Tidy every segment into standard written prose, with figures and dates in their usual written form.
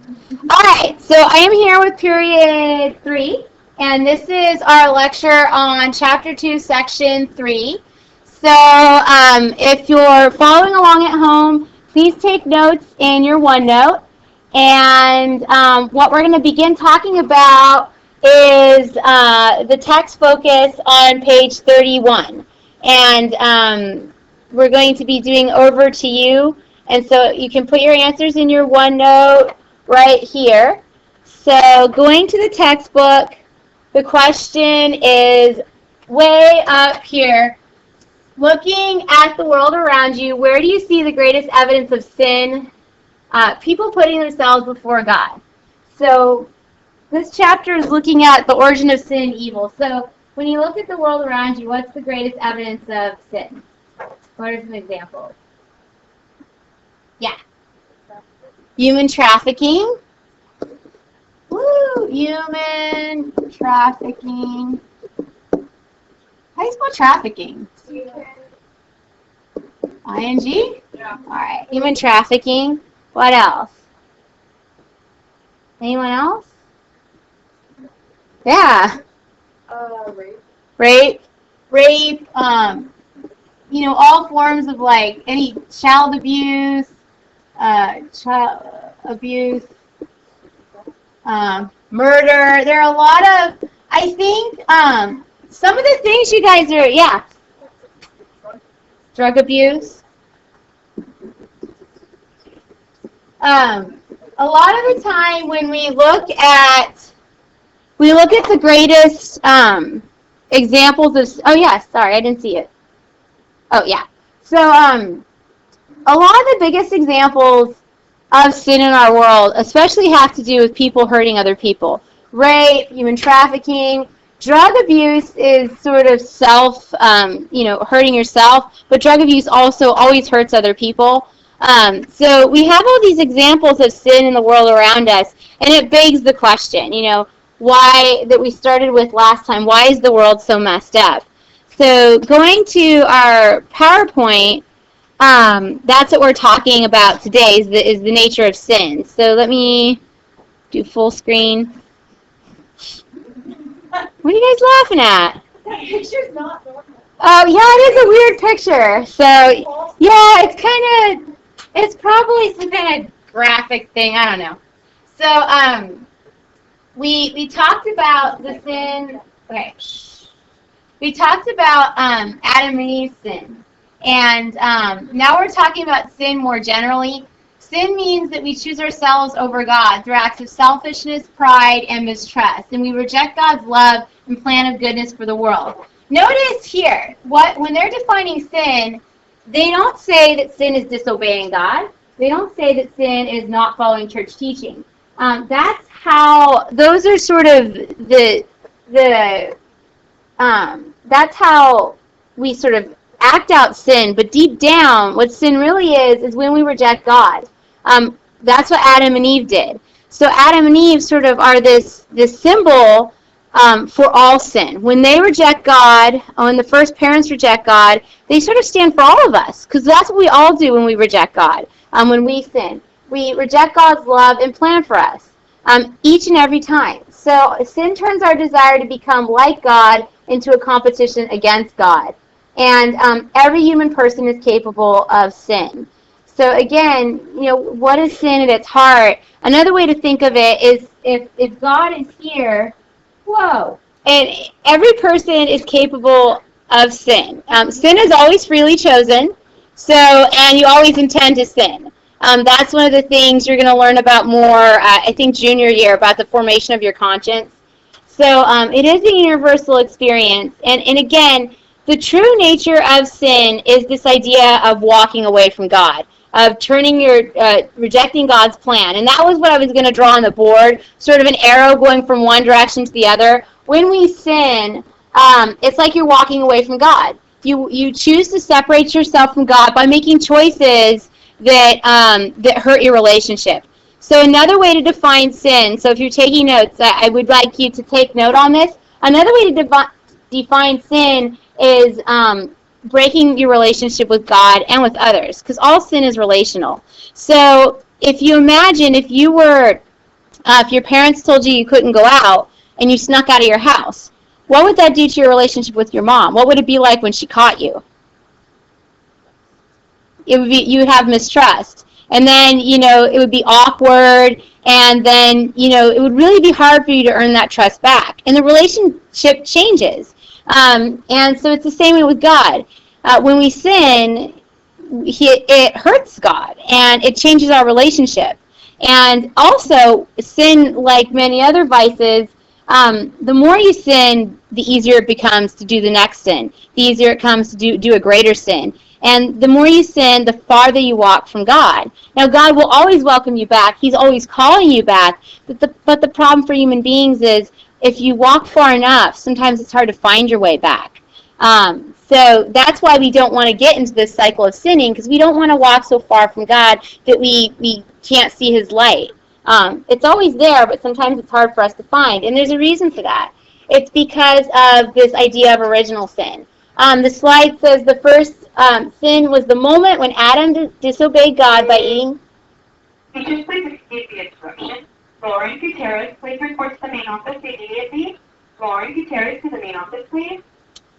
All right, so I am here with period 3, and this is our lecture on chapter 2, section 3. So if you're following along at home, please take notes in your OneNote. And what we're going to begin talking about is the text focus on page 31. And we're going to be doing over to you. And so you can put your answers in your OneNote right here. So going to the textbook, the question is way up here. Looking at the world around you, where do you see the greatest evidence of sin? People putting themselves before God. So this chapter is looking at the origin of sin and evil. So when you look at the world around you, what's the greatest evidence of sin? What are some examples? Yeah. Human trafficking. Woo! Human trafficking. How do you spell trafficking? I-N-G? Yeah. All right. Human trafficking. What else? Anyone else? Yeah. Rape. Rape. All forms of like any child abuse, murder. There are a lot of, I think, some of the things you guys are, yeah. Drug abuse. A lot of the time when we look at the greatest examples of, oh yeah, sorry, I didn't see it. Oh yeah. So a lot of the biggest examples of sin in our world especially have to do with people hurting other people. Rape, human trafficking, drug abuse is sort of hurting yourself, but drug abuse also always hurts other people. So we have all these examples of sin in the world around us, and it begs the question, why that we started with last time, why is the world so messed up? So going to our PowerPoint, that's what we're talking about today, is the nature of sin. So let me do full screen. What are you guys laughing at? That picture's not normal. Oh, yeah, it is a weird picture. So, yeah, it's probably some kind of graphic thing. I don't know. So, we talked about the sin. Okay. We talked about Adam and Eve's sin. And now we're talking about sin more generally. Sin means that we choose ourselves over God through acts of selfishness, pride, and mistrust. And we reject God's love and plan of goodness for the world. Notice here, when they're defining sin, they don't say that sin is disobeying God. They don't say that sin is not following church teaching. That's how, those are sort of that's how we sort of act out sin, but deep down, what sin really is when we reject God. That's what Adam and Eve did. So Adam and Eve sort of are this symbol for all sin. When they reject God, when the first parents reject God, they sort of stand for all of us, because that's what we all do when we reject God, when we sin. We reject God's love and plan for us each and every time. So sin turns our desire to become like God into a competition against God. And every human person is capable of sin. So again, what is sin at its heart? Another way to think of it is if God is here, whoa, and every person is capable of sin. Sin is always freely chosen, and you always intend to sin. That's one of the things you're going to learn about more, I think, junior year, about the formation of your conscience. So it is a universal experience. And again, the true nature of sin is this idea of walking away from God, of rejecting God's plan. And that was what I was going to draw on the board, sort of an arrow going from one direction to the other. When we sin, it's like you're walking away from God. You choose to separate yourself from God by making choices that hurt your relationship. So another way to define sin, so if you're taking notes, I would like you to take note on this. Another way to define sin is breaking your relationship with God and with others, because all sin is relational. So if you imagine if you were If your parents told you you couldn't go out and you snuck out of your house, what would that do to your relationship with your mom? What would it be like when she caught you? It would be, you would have mistrust, and then it would be awkward, and then it would really be hard for you to earn that trust back, and the relationship changes. And so it's the same way with God. When we sin, it hurts God, and it changes our relationship. And also, sin, like many other vices, the more you sin, the easier it becomes to do the next sin. The easier it comes to do a greater sin. And the more you sin, the farther you walk from God. Now, God will always welcome you back. He's always calling you back. But the problem for human beings is if you walk far enough, sometimes it's hard to find your way back. So that's why we don't want to get into this cycle of sinning, because we don't want to walk so far from God that we can't see His light. It's always there, but sometimes it's hard for us to find. And there's a reason for that. It's because of this idea of original sin. The slide says the first sin was the moment when Adam disobeyed God by eating. Teachers, please excuse the interruption. Lauren Gutierrez, please report to the main office immediately. Lauren Gutierrez to the main office, please.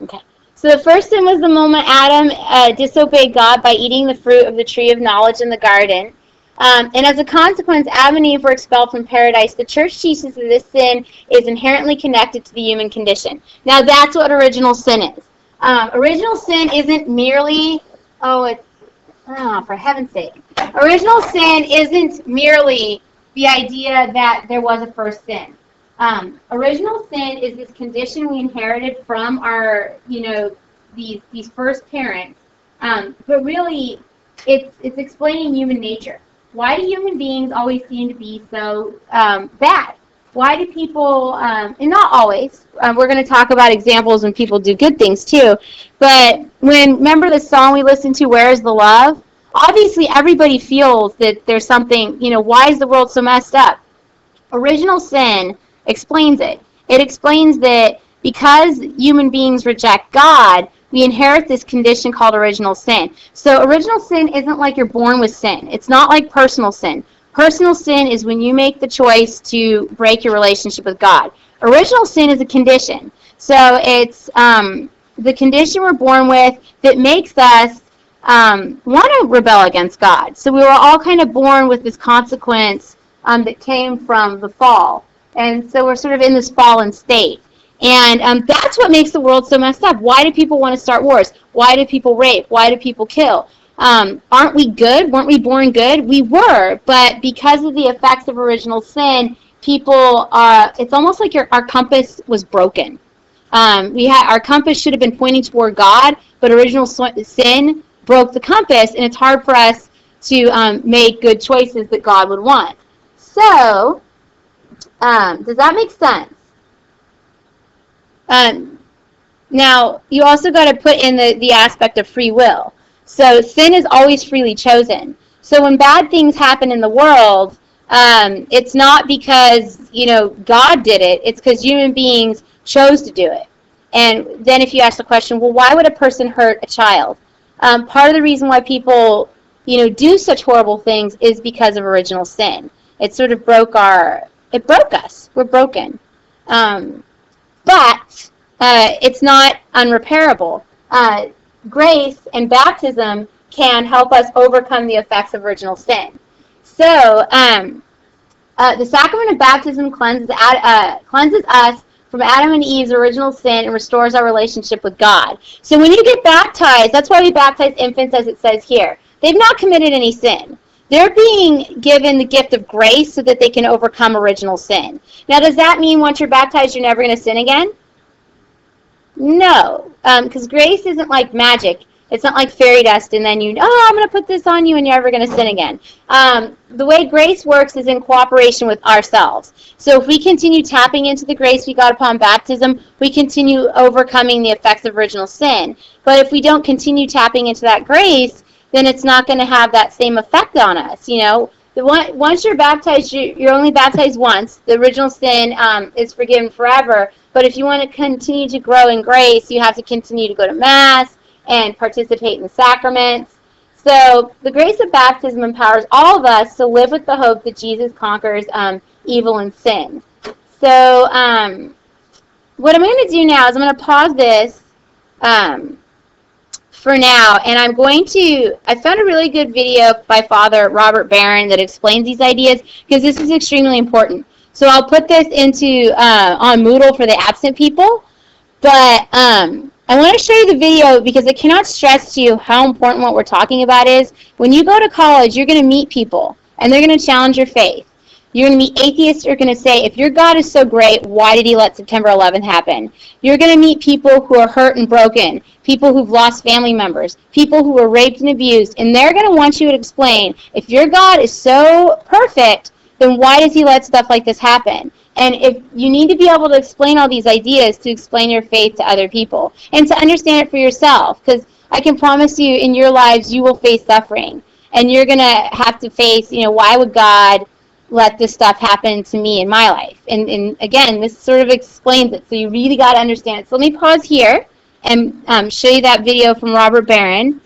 Okay. So the first sin was the moment Adam disobeyed God by eating the fruit of the tree of knowledge in the garden. And as a consequence, Adam and Eve were expelled from paradise. The church teaches that this sin is inherently connected to the human condition. Now that's what original sin is. Original sin isn't merely, for heaven's sake. Original sin isn't merely the idea that there was a first sin. Original sin is this condition we inherited from our, these first parents. But really, it's explaining human nature. Why do human beings always seem to be so bad? Why do people, and not always, we're going to talk about examples when people do good things too, but remember the song we listened to, Where is the Love? Obviously everybody feels that there's something, why is the world so messed up? Original sin explains it. It explains that because human beings reject God, we inherit this condition called original sin. So original sin isn't like you're born with sin. It's not like personal sin. Personal sin is when you make the choice to break your relationship with God. Original sin is a condition. So it's the condition we're born with that makes us want to rebel against God. So we were all kind of born with this consequence that came from the fall. And so we're sort of in this fallen state. And that's what makes the world so messed up. Why do people want to start wars? Why do people rape? Why do people kill? Aren't we good? Weren't we born good? We were, but because of the effects of original sin, people it's almost like our compass was broken. Our compass should have been pointing toward God, but original sin broke the compass, and it's hard for us to make good choices that God would want. So, does that make sense? Now, you also got to put in the aspect of free will. So sin is always freely chosen. So when bad things happen in the world, it's not because, God did it. It's because human beings chose to do it. And then if you ask the question, well, why would a person hurt a child? Part of the reason why people, do such horrible things is because of original sin. It sort of it broke us. We're broken. But it's not unrepairable. Grace and baptism can help us overcome the effects of original sin. So the sacrament of baptism cleanses us from Adam and Eve's original sin and restores our relationship with God. So when you get baptized, that's why we baptize infants, as it says here. They've not committed any sin. They're being given the gift of grace so that they can overcome original sin. Now, does that mean once you're baptized, you're never going to sin again? No, because grace isn't like magic. It's not like fairy dust and then I'm going to put this on you and you're never going to sin again. The way grace works is in cooperation with ourselves. So if we continue tapping into the grace we got upon baptism, we continue overcoming the effects of original sin. But if we don't continue tapping into that grace, then it's not going to have that same effect on us. Once you're baptized, you're only baptized once. The original sin is forgiven forever. But if you want to continue to grow in grace, you have to continue to go to Mass and participate in the sacraments. So the grace of baptism empowers all of us to live with the hope that Jesus conquers evil and sin. So what I'm going to do now is I'm going to pause this for now, and I found a really good video by Father Robert Barron that explains these ideas, because this is extremely important. So I'll put this into on Moodle for the absent people, but I want to show you the video because I cannot stress to you how important what we're talking about is. When you go to college, you're going to meet people, and they're going to challenge your faith. You're going to meet atheists who are going to say, if your God is so great, why did he let September 11th happen? You're going to meet people who are hurt and broken, people who've lost family members, people who were raped and abused, and they're going to want you to explain, if your God is so perfect, then why does he let stuff like this happen? And if you need to be able to explain all these ideas to explain your faith to other people and to understand it for yourself, because I can promise you in your lives you will face suffering, and you're going to have to face, why would God let this stuff happen to me in my life? And again, this sort of explains it, so you really got to understand it. So let me pause here and show you that video from Robert Barron.